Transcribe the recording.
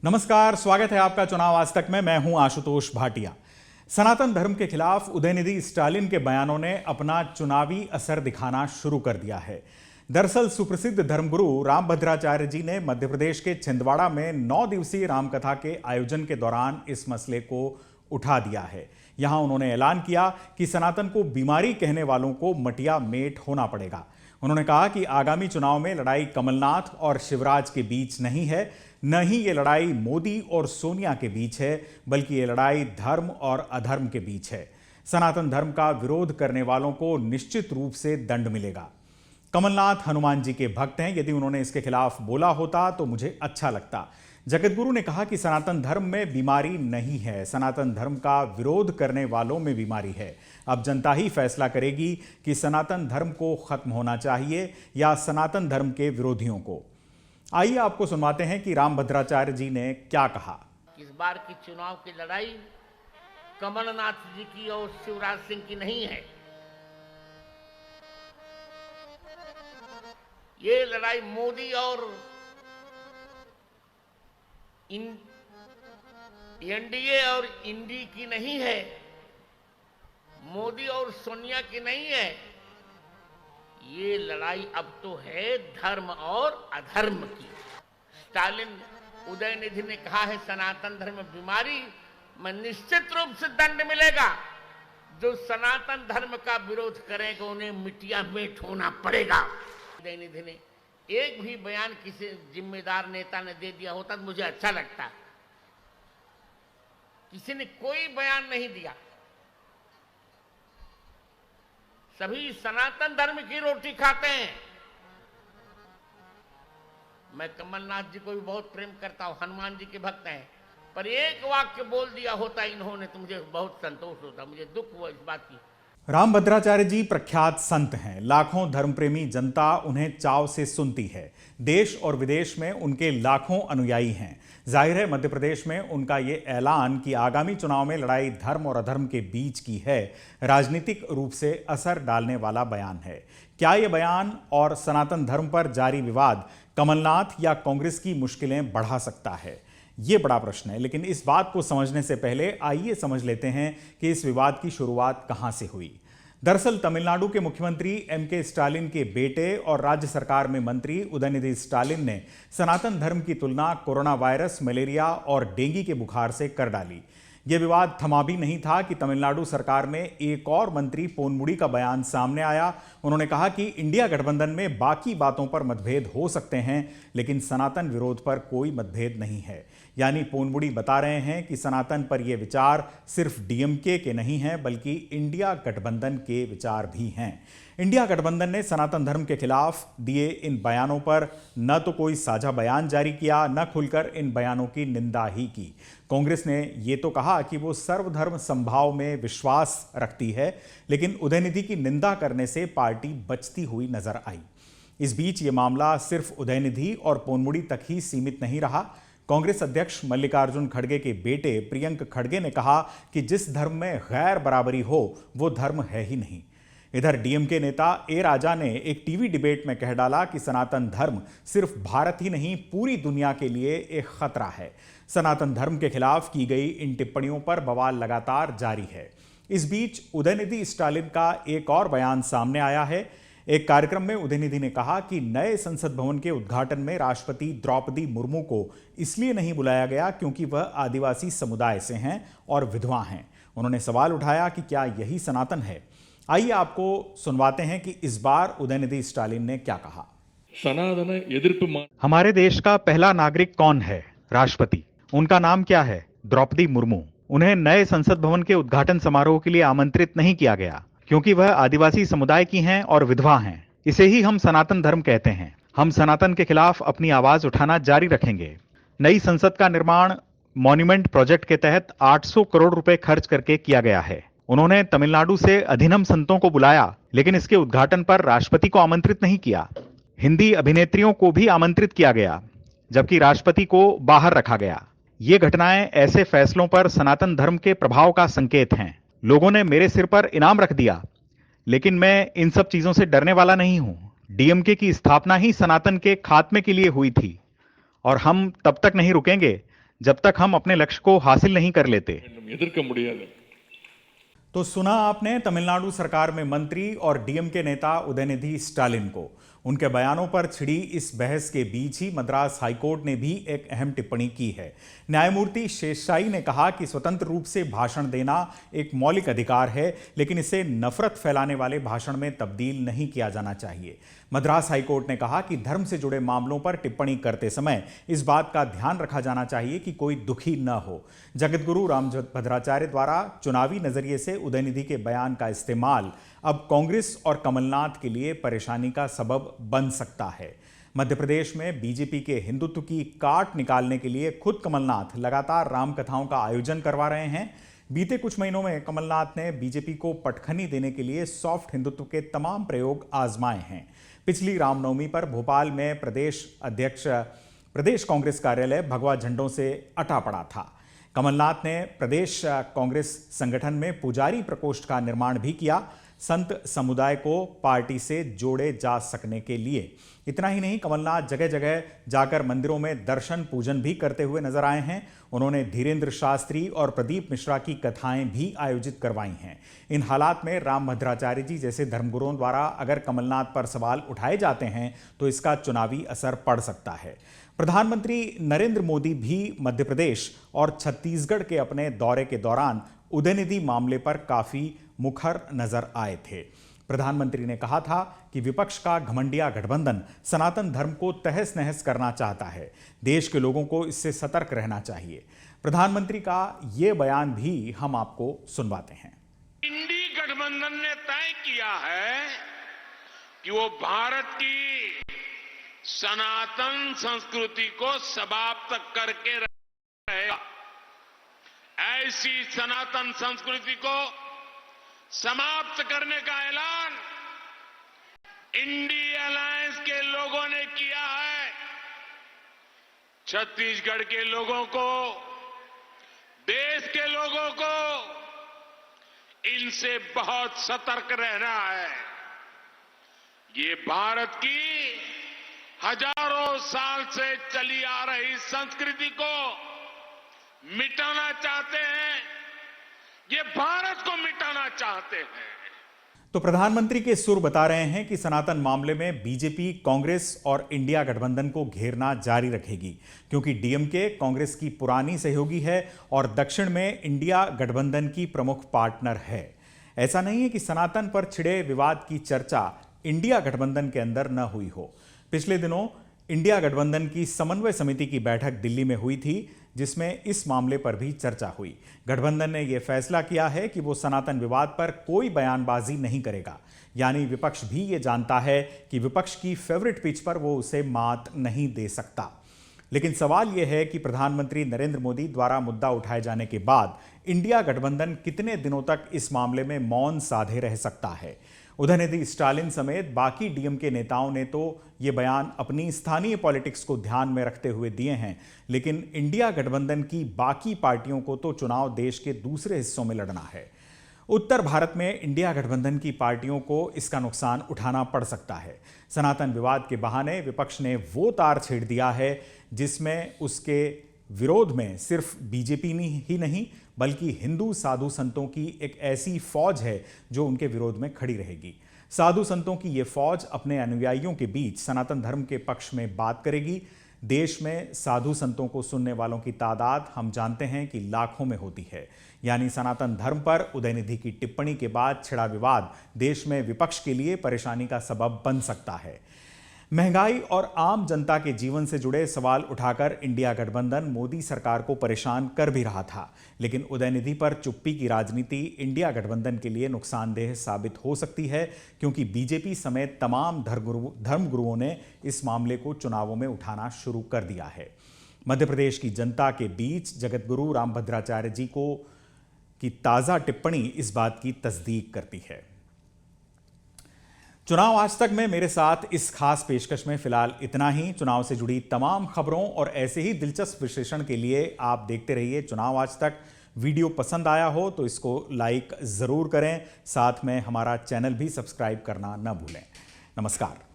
नमस्कार, स्वागत है आपका चुनाव आज तक में। मैं हूं आशुतोष भाटिया। सनातन धर्म के खिलाफ उदयनिधि स्टालिन के बयानों ने अपना चुनावी असर दिखाना शुरू कर दिया है। दरअसल सुप्रसिद्ध धर्मगुरु रामभद्राचार्य जी ने मध्य प्रदेश के छिंदवाड़ा में 9 दिवसीय रामकथा के आयोजन के दौरान इस मसले को उठा दिया है। यहां उन्होंने ऐलान किया कि सनातन को बीमारी कहने वालों को मटिया मेट होना पड़ेगा। उन्होंने कहा कि आगामी चुनाव में लड़ाई कमलनाथ और शिवराज के बीच नहीं है, न ही ये लड़ाई मोदी और सोनिया के बीच है, बल्कि ये लड़ाई धर्म और अधर्म के बीच है। सनातन धर्म का विरोध करने वालों को निश्चित रूप से दंड मिलेगा। कमलनाथ हनुमान जी के भक्त हैं, यदि उन्होंने इसके खिलाफ बोला होता तो मुझे अच्छा लगता। जगतगुरु ने कहा कि सनातन धर्म में बीमारी नहीं है, सनातन धर्म का विरोध करने वालों में बीमारी है। अब जनता ही फैसला करेगी कि सनातन धर्म को खत्म होना चाहिए या सनातन धर्म के विरोधियों को। आइए आपको सुनवाते हैं कि रामभद्राचार्य जी ने क्या कहा। इस बार की चुनाव की लड़ाई कमलनाथ जी की और शिवराज सिंह की नहीं है। ये लड़ाई मोदी और एनडीए और इंडी की नहीं है, मोदी और सोनिया की नहीं है। ये लड़ाई अब तो है धर्म और अधर्म की। स्टालिन उदयनिधि ने कहा है सनातन धर्म में बीमारी में निश्चित रूप से दंड मिलेगा। जो सनातन धर्म का विरोध करेगा उन्हें मिटिया मेट होना पड़ेगा। उदयनिधि ने एक भी बयान किसी जिम्मेदार नेता ने दे दिया होता तो मुझे अच्छा लगता। किसी ने कोई बयान नहीं दिया। सभी सनातन धर्म की रोटी खाते हैं। मैं कमलनाथ जी को भी बहुत प्रेम करता हूं, हनुमान जी के भक्त हैं, पर एक वाक्य बोल दिया होता इन्होंने तो मुझे बहुत संतोष होता। मुझे दुख हुआ इस बात की। रामभद्राचार्य जी प्रख्यात संत हैं। लाखों धर्मप्रेमी जनता उन्हें चाव से सुनती है। देश और विदेश में उनके लाखों अनुयायी हैं। जाहिर है मध्य प्रदेश में उनका ये ऐलान कि आगामी चुनाव में लड़ाई धर्म और अधर्म के बीच की है, राजनीतिक रूप से असर डालने वाला बयान है। क्या ये बयान और सनातन धर्म पर जारी विवाद कमलनाथ या कांग्रेस की मुश्किलें बढ़ा सकता है? ये बड़ा प्रश्न है। लेकिन इस बात को समझने से पहले आइए समझ लेते हैं कि इस विवाद की शुरुआत कहां से हुई। दरअसल तमिलनाडु के मुख्यमंत्री एम.के. स्टालिन के बेटे और राज्य सरकार में मंत्री उदयनिधि स्टालिन ने सनातन धर्म की तुलना कोरोना वायरस, मलेरिया और डेंगू के बुखार से कर डाली। यह विवाद थमा भी नहीं था कि तमिलनाडु सरकार में एक और मंत्री पोनमुड़ी का बयान सामने आया। उन्होंने कहा कि इंडिया गठबंधन में बाकी बातों पर मतभेद हो सकते हैं, लेकिन सनातन विरोध पर कोई मतभेद नहीं है। यानी पोनमुड़ी बता रहे हैं कि सनातन पर यह विचार सिर्फ डीएमके के नहीं हैं, बल्कि इंडिया गठबंधन के विचार भी हैं। इंडिया गठबंधन ने सनातन धर्म के खिलाफ दिए इन बयानों पर न तो कोई साझा बयान जारी किया, न खुलकर इन बयानों की निंदा ही की। कांग्रेस ने ये तो कहा कि वो सर्वधर्म समभाव में विश्वास रखती है, लेकिन उदयनिधि की निंदा करने से पार्टी बचती हुई नजर आई। इस बीच ये मामला सिर्फ उदयनिधि और पोनमुड़ी तक ही सीमित नहीं रहा। कांग्रेस अध्यक्ष मल्लिकार्जुन खड़गे के बेटे प्रियंक खड़गे ने कहा कि जिस धर्म में गैर बराबरी हो वो धर्म है ही नहीं। इधर डीएमके नेता ए राजा ने एक टीवी डिबेट में कह डाला कि सनातन धर्म सिर्फ भारत ही नहीं पूरी दुनिया के लिए एक खतरा है। सनातन धर्म के खिलाफ की गई इन टिप्पणियों पर बवाल लगातार जारी है। इस बीच उदयनिधि स्टालिन का एक और बयान सामने आया है। एक कार्यक्रम में उदयनिधि ने कहा कि नए संसद भवन के उद्घाटन में राष्ट्रपति द्रौपदी मुर्मू को इसलिए नहीं बुलाया गया क्योंकि वह आदिवासी समुदाय से हैं और विधवा हैं। उन्होंने सवाल उठाया कि क्या यही सनातन है। आइए आपको सुनवाते हैं कि इस बार उदयनिधि स्टालिन ने क्या कहा। सनातन एदिर्पु हमारे देश का पहला नागरिक कौन है? राष्ट्रपति। उनका नाम क्या है? द्रौपदी मुर्मू। उन्हें नए संसद भवन के उद्घाटन समारोह के लिए आमंत्रित नहीं किया गया क्योंकि वह आदिवासी समुदाय की हैं और विधवा हैं। इसे ही हम सनातन धर्म कहते हैं। हम सनातन के खिलाफ अपनी आवाज उठाना जारी रखेंगे। नई संसद का निर्माण मॉन्यूमेंट प्रोजेक्ट के तहत 800 करोड़ रुपए खर्च करके किया गया है। उन्होंने तमिलनाडु से अधिनम संतों को बुलाया, लेकिन इसके उद्घाटन पर राष्ट्रपति को आमंत्रित नहीं किया। हिंदी अभिनेत्रियों को भी आमंत्रित किया गया, जबकि राष्ट्रपति को बाहर रखा गया। ये घटनाएं ऐसे फैसलों पर सनातन धर्म के प्रभाव का संकेत हैं। लोगों ने मेरे सिर पर इनाम रख दिया, लेकिन मैं इन सब चीजों से डरने वाला नहीं हूं। डीएमके की स्थापना ही सनातन के खात्मे के लिए हुई थी और हम तब तक नहीं रुकेंगे जब तक हम अपने लक्ष्य को हासिल नहीं कर लेते। எதிர்க்க முடியாது. तो सुना आपने तमिलनाडु सरकार में मंत्री और डीएमके नेता उदयनिधि स्टालिन को। उनके बयानों पर छिड़ी इस बहस के बीच ही मद्रास हाईकोर्ट ने भी एक अहम टिप्पणी की है। न्यायमूर्ति शेषशाही ने कहा कि स्वतंत्र रूप से भाषण देना एक मौलिक अधिकार है, लेकिन इसे नफरत फैलाने वाले भाषण में तब्दील नहीं किया जाना चाहिए। मद्रास हाईकोर्ट ने कहा कि धर्म से जुड़े मामलों पर टिप्पणी करते समय इस बात का ध्यान रखा जाना चाहिए कि कोई दुखी न हो। जगतगुरु रामभद्राचार्य द्वारा चुनावी नजरिए से उदयनिधि के बयान का इस्तेमाल अब कांग्रेस और कमलनाथ के लिए परेशानी का सबब बन सकता है। मध्य प्रदेश में बीजेपी के हिंदुत्व की काट निकालने के लिए खुद कमलनाथ लगातार रामकथाओं का आयोजन करवा रहे हैं। बीते कुछ महीनों में कमलनाथ ने बीजेपी को पटखनी देने के लिए सॉफ्ट हिंदुत्व के तमाम प्रयोग आजमाए हैं। पिछली रामनवमी पर भोपाल में प्रदेश कांग्रेस कार्यालय भगवा झंडों से अटा पड़ा था। कमलनाथ ने प्रदेश कांग्रेस संगठन में पुजारी प्रकोष्ठ का निर्माण भी किया, संत समुदाय को पार्टी से जोड़े जा सकने के लिए। इतना ही नहीं, कमलनाथ जगह जगह जाकर मंदिरों में दर्शन पूजन भी करते हुए नजर आए हैं। उन्होंने धीरेन्द्र शास्त्री और प्रदीप मिश्रा की कथाएं भी आयोजित करवाई हैं। इन हालात में रामभद्राचार्य जी जैसे धर्मगुरुओं द्वारा अगर कमलनाथ पर सवाल उठाए जाते हैं तो इसका चुनावी असर पड़ सकता है। प्रधानमंत्री नरेंद्र मोदी भी मध्य प्रदेश और छत्तीसगढ़ के अपने दौरे के दौरान उदयनिधि मामले पर काफी मुखर नजर आए थे। प्रधानमंत्री ने कहा था कि विपक्ष का घमंडिया गठबंधन सनातन धर्म को तहस नहस करना चाहता है। देश के लोगों को इससे सतर्क रहना चाहिए। प्रधानमंत्री का यह बयान भी हम आपको सुनवाते हैं। इंडी गठबंधन ने तय किया है कि वो भारत की सनातन संस्कृति को समाप्त करके रहेगा। ऐसी सनातन संस्कृति को समाप्त करने का ऐलान इंडी अलायंस के लोगों ने किया है। छत्तीसगढ़ के लोगों को, देश के लोगों को इनसे बहुत सतर्क रहना है। ये भारत की हजारों साल से चली आ रही संस्कृति को मिटाना चाहते हैं, ये भारत को मिटाना चाहते हैं। तो प्रधानमंत्री के सुर बता रहे हैं कि सनातन मामले में बीजेपी कांग्रेस और इंडिया गठबंधन को घेरना जारी रखेगी, क्योंकि डीएमके कांग्रेस की पुरानी सहयोगी है और दक्षिण में इंडिया गठबंधन की प्रमुख पार्टनर है। ऐसा नहीं है कि सनातन पर छिड़े विवाद की चर्चा इंडिया गठबंधन के अंदर न हुई हो। पिछले दिनों इंडिया गठबंधन की समन्वय समिति की बैठक दिल्ली में हुई थी, जिसमें इस मामले पर भी चर्चा हुई। गठबंधन ने यह फैसला किया है कि वो सनातन विवाद पर कोई बयानबाजी नहीं करेगा। यानी विपक्ष भी ये जानता है कि विपक्ष की फेवरेट पिच पर वो उसे मात नहीं दे सकता। लेकिन सवाल यह है कि प्रधानमंत्री नरेंद्र मोदी द्वारा मुद्दा उठाए जाने के बाद इंडिया गठबंधन कितने दिनों तक इस मामले में मौन साधे रह सकता है। उदयनिधि स्टालिन समेत बाकी डीएमके नेताओं ने तो ये बयान अपनी स्थानीय पॉलिटिक्स को ध्यान में रखते हुए दिए हैं, लेकिन इंडिया गठबंधन की बाकी पार्टियों को तो चुनाव देश के दूसरे हिस्सों में लड़ना है। उत्तर भारत में इंडिया गठबंधन की पार्टियों को इसका नुकसान उठाना पड़ सकता है। सनातन विवाद के बहाने विपक्ष ने वो तार छेड़ दिया है जिसमें उसके विरोध में सिर्फ बीजेपी ही नहीं बल्कि हिंदू साधु संतों की एक ऐसी फौज है जो उनके विरोध में खड़ी रहेगी। साधु संतों की ये फौज अपने अनुयायियों के बीच सनातन धर्म के पक्ष में बात करेगी। देश में साधु संतों को सुनने वालों की तादाद हम जानते हैं कि लाखों में होती है। यानी सनातन धर्म पर उदयनिधि की टिप्पणी के बाद छिड़ा विवाद देश में विपक्ष के लिए परेशानी का सबब बन सकता है। महंगाई और आम जनता के जीवन से जुड़े सवाल उठाकर इंडिया गठबंधन मोदी सरकार को परेशान कर भी रहा था, लेकिन उदयनिधि पर चुप्पी की राजनीति इंडिया गठबंधन के लिए नुकसानदेह साबित हो सकती है, क्योंकि बीजेपी समेत तमाम धर्मगुरुओं ने इस मामले को चुनावों में उठाना शुरू कर दिया है। मध्य प्रदेश की जनता के बीच जगतगुरु रामभद्राचार्य जी की ताज़ा टिप्पणी इस बात की तस्दीक करती है। चुनाव आज तक में मेरे साथ इस खास पेशकश में फिलहाल इतना ही। चुनाव से जुड़ी तमाम खबरों और ऐसे ही दिलचस्प विश्लेषण के लिए आप देखते रहिए चुनाव आज तक। वीडियो पसंद आया हो तो इसको लाइक ज़रूर करें, साथ में हमारा चैनल भी सब्सक्राइब करना न भूलें। नमस्कार।